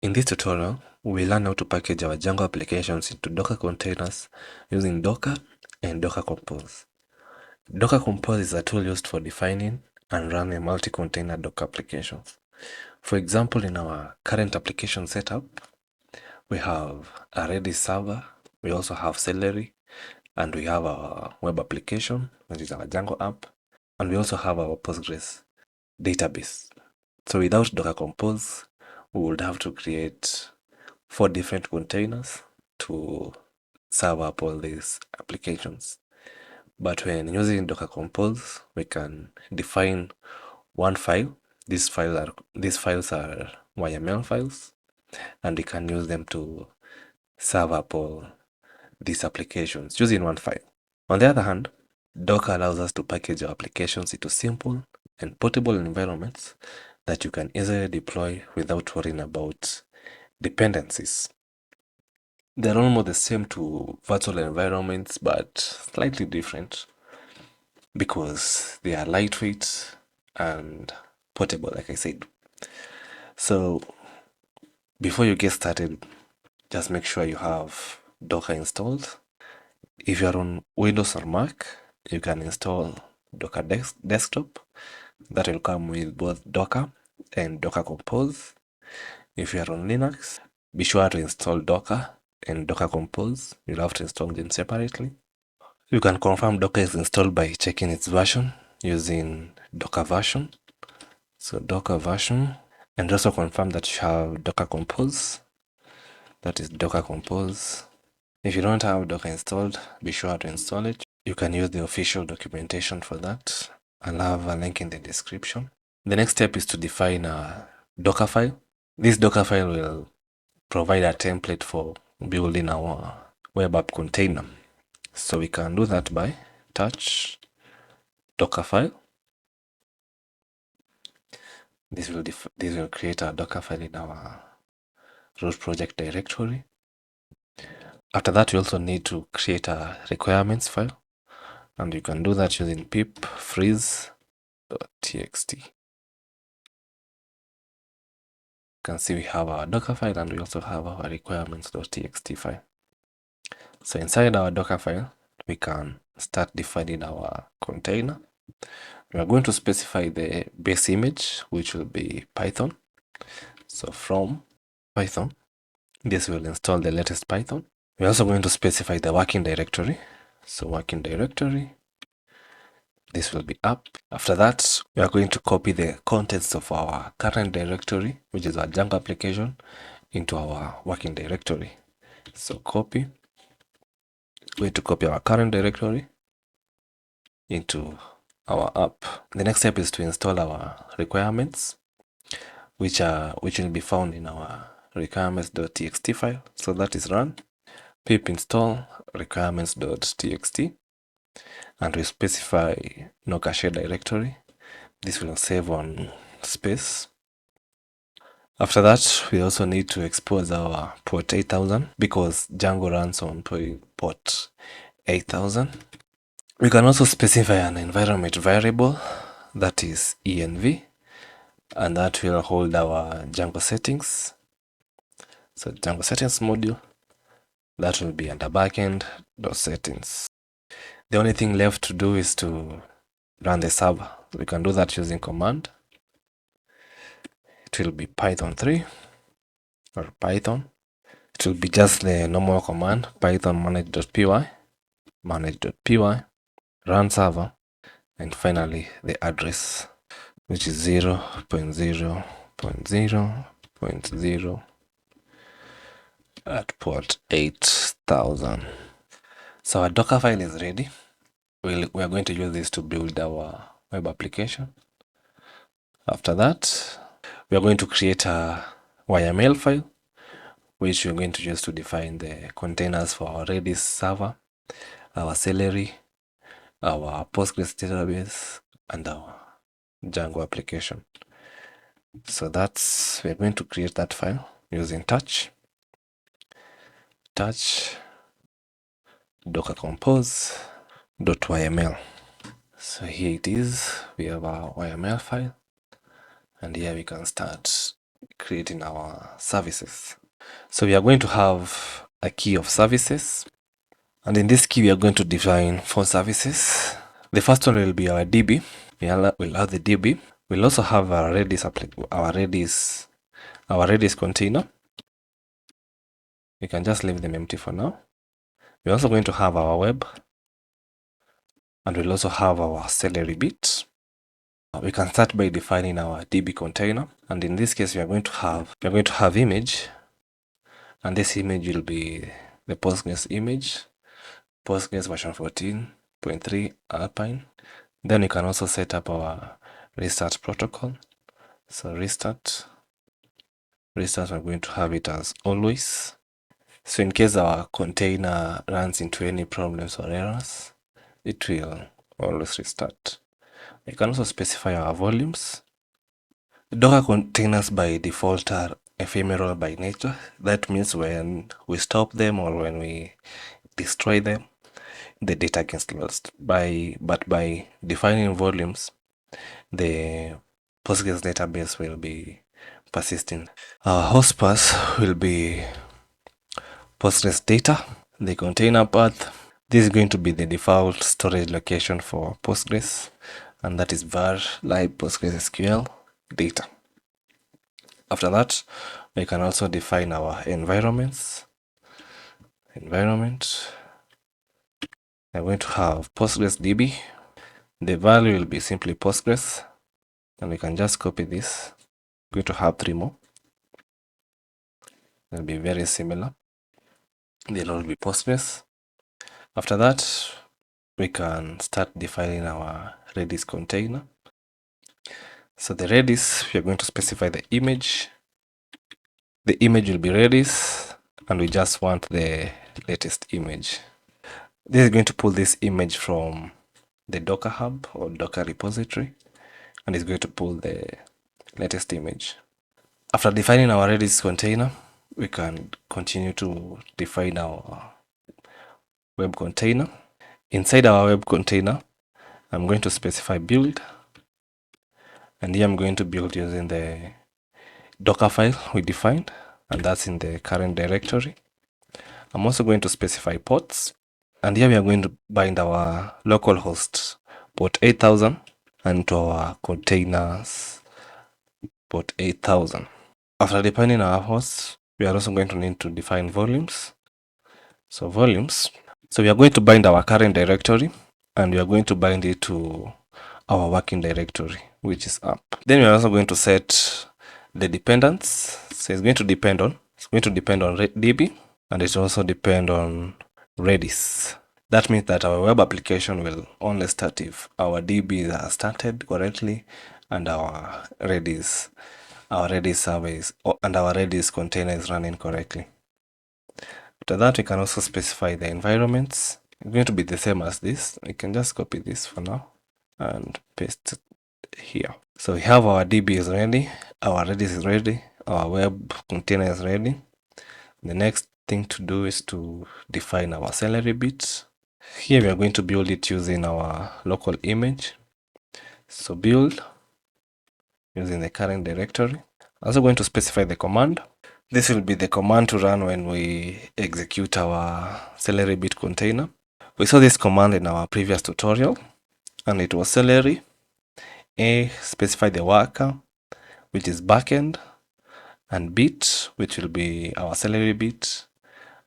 In this tutorial, we learn how to package our Django applications into Docker containers using Docker and Docker Compose. Docker Compose is a tool used for defining and running multi-container Docker applications. For example, in our current application setup, we have a Redis server, we also have Celery, and we have our web application, which is our Django app, and we also have our Postgres database. So without Docker Compose, we would have to create 4 different containers to serve up all these applications. But when using Docker Compose, we can define one file. These files are YAML files, and we can use them to serve up all these applications using one file. On the other hand, Docker allows us to package our applications into simple and portable environments that you can easily deploy without worrying about dependencies. They're almost the same to virtual environments, but slightly different because they are lightweight and portable, like I said. So before you get started, just make sure you have Docker installed. If you're on Windows or Mac, you can install Docker Desktop. That will come with both Docker and Docker Compose. If you're on Linux, be sure to install Docker and Docker Compose. You'll have to install them separately. You can confirm Docker is installed by checking its version using Docker version. So Docker version, and also confirm that you have Docker Compose. That is Docker Compose. If you don't have Docker installed, be sure to install it. You can use the official documentation for that. I'll have a link in the description. The next step is to define a Dockerfile. This Dockerfile will provide a template for building our web app container. So we can do that by touch Dockerfile. This will create a Dockerfile in our root project directory. After that, we also need to create a requirements file, and you can do that using pip freeze.txt. You can see we have our Dockerfile and we also have our requirements.txt file. So inside our Dockerfile, we can start defining our container. We are going to specify the base image, which will be Python. So from Python, this will install the latest Python. We're also going to specify the working directory. So working directory, this will be up. After that, we are going to copy the contents of our current directory, which is our Django application, into our working directory. So copy. We're going to copy our current directory into our app. The next step is to install our requirements, which will be found in our requirements.txt file. So that is run pip install requirements.txt, and we specify no cache directory. This will save on space. After that, we also need to expose our port 8000 because Django runs on port 8000. We can also specify an environment variable, that is env, and that will hold our Django settings. So Django settings module, that will be under backend.settings. The only thing left to do is to run the server. We can do that using command. It will be Python 3 or Python. It will be just the normal command, python manage.py, run server, and finally the address, which is 0.0.0.0 at port 8000. So our Docker file is ready. We are going to use this to build our web application. After that, we are going to create a YAML file, which we're going to use to define the containers for our Redis server, our Celery, our Postgres database, and our Django application. So we're going to create that file using touch Docker compose.yml. So here it is. We have our YAML file, and here we can start creating our services. So we are going to have a key of services, and in this key we are going to define 4 services. The first one will be our DB. We'll have the DB. We'll also have our Redis container. We can just leave them empty for now. We're also going to have our web, and we'll also have our Celery bit. We can start by defining our DB container, and in this case we are going to have image, and this image will be the Postgres image, Postgres version 14.3 Alpine. Then we can also set up our restart protocol. So restart, we're going to have it as always. So in case our container runs into any problems or errors, it will always restart. We can also specify our volumes. Docker containers by default are ephemeral by nature. That means when we stop them or when we destroy them, the data gets lost. But by defining volumes, the Postgres database will be persisting. Our host path will be Postgres data, the container path. This is going to be the default storage location for Postgres, and that is var lib PostgreSQL data. After that, we can also define our environments. Environment, I'm going to have Postgres DB. The value will be simply Postgres, and we can just copy this. I'm going to have 3 more. They'll be very similar. They'll all be Postgres. After that, we can start defining our Redis container. So the Redis, we are going to specify the image. The image will be Redis, and we just want the latest image. This is going to pull this image from the Docker Hub or Docker repository, and it's going to pull the latest image. After defining our Redis container, we can continue to define our web container. Inside our web container, I'm going to specify build, and here I'm going to build using the Dockerfile we defined, and that's in the current directory. I'm also going to specify ports, and here we are going to bind our localhost port 8000 and to our containers port 8000. After defining our hosts, we are also going to need to define volumes. So volumes, so we are going to bind our current directory, and we are going to bind it to our working directory, which is up. Then we are also going to set the dependents. So it's going to depend on DB, and it also depend on Redis. That means that our web application will only start if our DB are started correctly and our Redis service and our Redis container is running correctly. After that, we can also specify the environments. It's going to be the same as this. We can just copy this for now and paste it here. So we have our DB is ready, our Redis is ready, our web container is ready. The next thing to do is to define our Celery bit. Here we are going to build it using our local image. So build using the current directory. I'm also going to specify the command. This will be the command to run when we execute our Celery bit container. We saw this command in our previous tutorial, and it was Celery specify the worker, which is backend, and bit, which will be our Celery bit,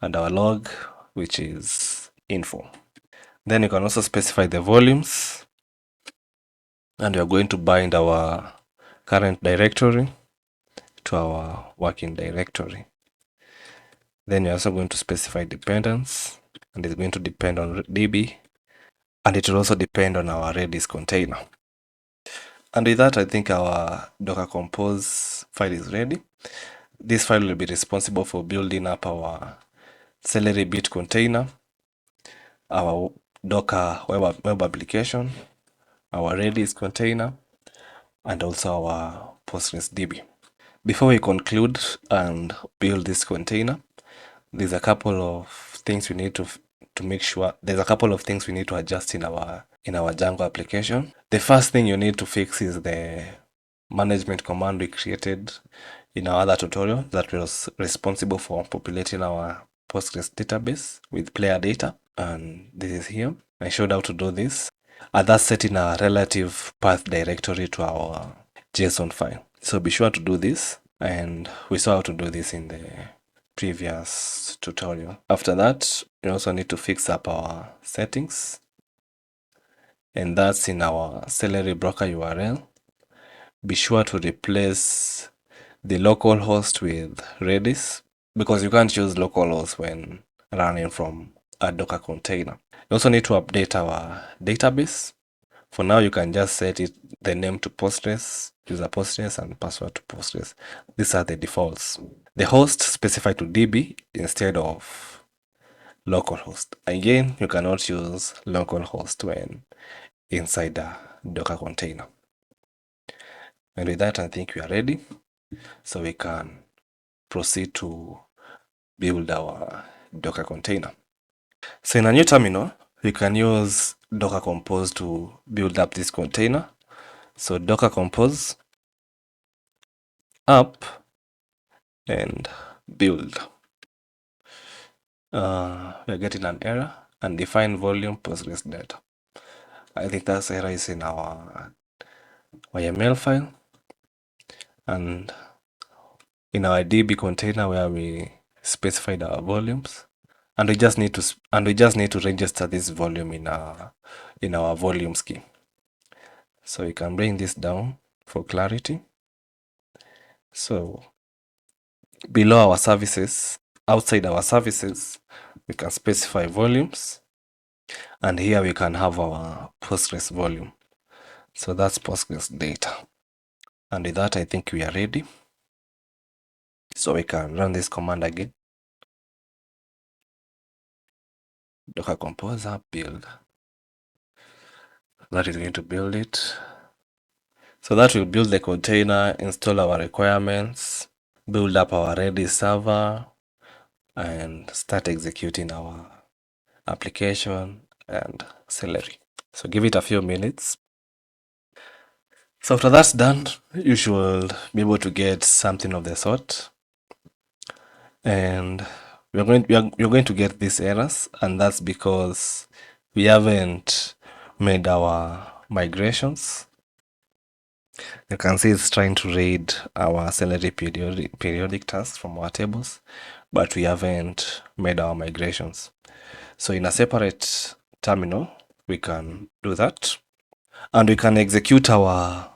and our log, which is info. Then you can also specify the volumes, and we are going to bind our current directory to our working directory. Then you're also going to specify dependence, and it's going to depend on DB, and it will also depend on our Redis container. And with that, I think our Docker Compose file is ready. This file will be responsible for building up our Celery bit container, our Docker web application, our Redis container, and also our Postgres DB. Before we conclude and build this container, there's a couple of things we need to make sure. There's a couple of things we need to adjust in our Django application. The first thing you need to fix is the management command we created in our other tutorial that was responsible for populating our Postgres database with player data. And this is here. I showed how to do this. And that's setting a relative path directory to our JSON file. So be sure to do this. And we saw how to do this in the previous tutorial. After that, we also need to fix up our settings. And that's in our Celery broker URL. Be sure to replace the local host with Redis, because you can't use localhost when running from a Docker container. You also need to update our database. For now, you can just set the name to Postgres, user Postgres, and password to Postgres. These are the defaults. The host specify to DB instead of localhost. Again, you cannot use localhost when inside a Docker container. And with that, I think we are ready. So we can proceed to build our Docker container. So in a new terminal, we can use Docker Compose to build up this container. So Docker Compose up and build. We are getting an error, undefined volume Postgres data. I think that error is in our YAML file and in our DB container where we specified our volumes. And we just need to register this volume in our volume scheme. So we can bring this down for clarity. So below our services, outside our services, we can specify volumes. And here we can have our Postgres volume. So that's Postgres data. And with that, I think we are ready. So we can run this command again. Docker Compose up build. That is going to build it. So that will build the container, install our requirements, build up our Redis server, and start executing our application and Celery. So give it a few minutes. So after that's done, you should be able to get something of the sort. And you're going to get these errors, and that's because we haven't made our migrations. You can see it's trying to read our Celery periodic tasks from our tables, but we haven't made our migrations. So in a separate terminal, we can do that. And we can execute our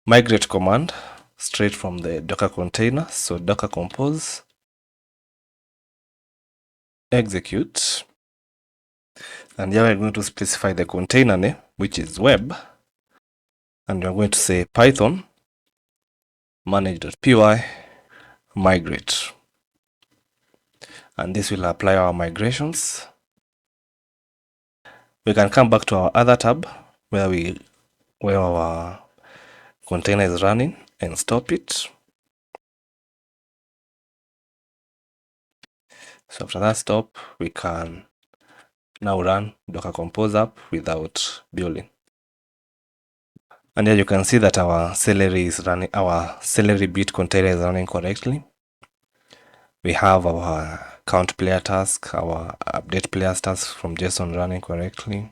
migrate command straight from the Docker container. So Docker Compose, execute. And here we're going to specify the container name, which is web. And we're going to say Python manage.py migrate. And this will apply our migrations. We can come back to our other tab where our container is running and stop it. So after that stop, we can now run Docker Compose up without building. And here you can see that our Celery bit container is running correctly. We have our count player task, our update players task from JSON running correctly.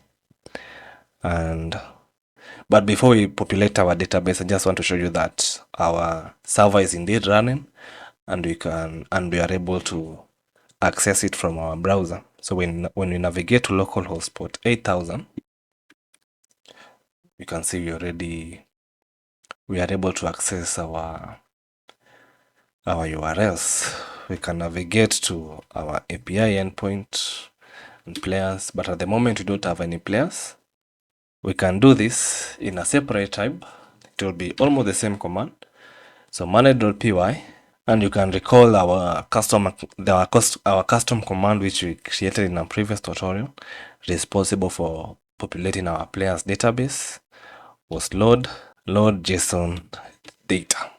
But before we populate our database, I just want to show you that our server is indeed running, and we are able to access it from our browser. So when we navigate to localhost port 8000, you can see we are able to access our URLs. We can navigate to our API endpoint and players, but at the moment we don't have any players. We can do this in a separate tab. It will be almost the same command. So manage.py, and you can recall our custom command which we created in a previous tutorial, responsible for populating our players database, was load JSON data.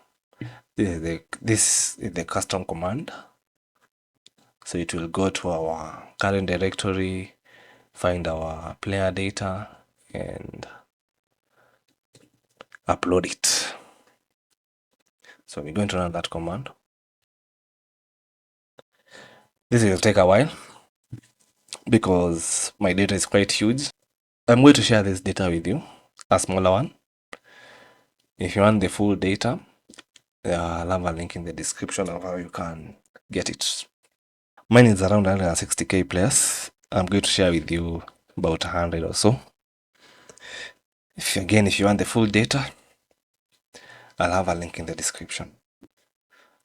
This is the custom command. So it will go to our current directory, find our player data, and upload it. So we're going to run that command. This will take a while because my data is quite huge. I'm going to share this data with you, a smaller one. If you want the full data, I'll have a link in the description of how you can get it. Mine is around 160k plus. I'm going to share with you about 100 or so. If you want the full data, I'll have a link in the description.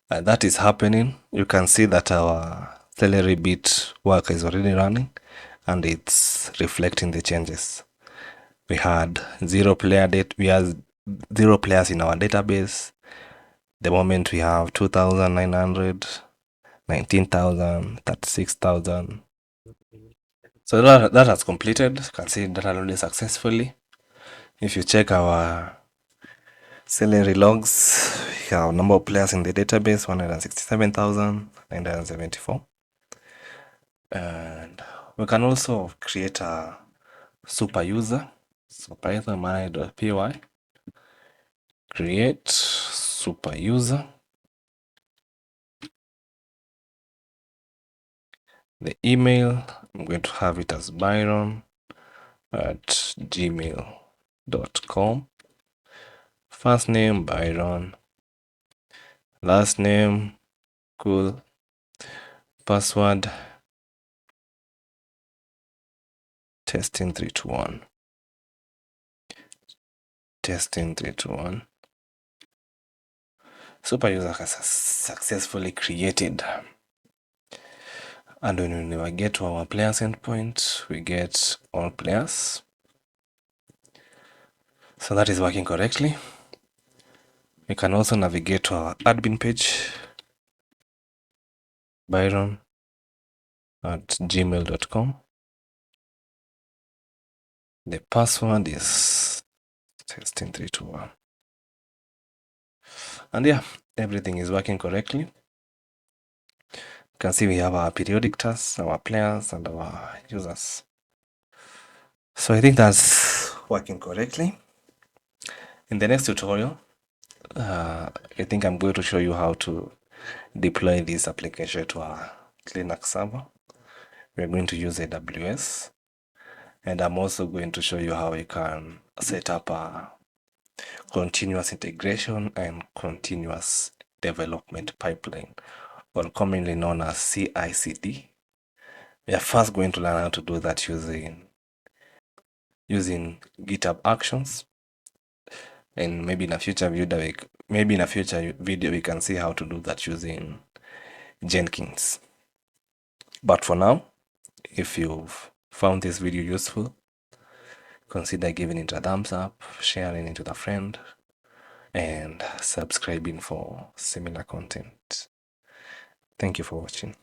That is happening. You can see that our Celery bit work is already running and it's reflecting the changes. We had zero players in our database. The moment we have 2,900, 19,000, 36,000. So that has completed. You can see data loaded successfully. If you check our Celery logs, we have number of players in the database 167,974. And we can also create a super user. So Python my.py create super user. The email, I'm going to have it as byron@gmail.com. First name Byron, last name cool, password testing321. Testing321. Super user has successfully created. And when we get to our players endpoint, we get all players. So that is working correctly. We can also navigate to our admin page, byron@gmail.com. The password is testing321. And yeah, everything is working correctly. You can see we have our periodic tasks, our players, and our users. So I think that's working correctly. In the next tutorial, I think I'm going to show you how to deploy this application to our Linux server. We're going to use AWS. And I'm also going to show you how you can set up a continuous integration and continuous development pipeline, or commonly known as CI/CD. We are first going to learn how to do that using GitHub Actions, and maybe in a future video we can see how to do that using Jenkins. But for now, if you've found this video useful, consider giving it a thumbs up, sharing it with a friend, and subscribing for similar content. Thank you for watching.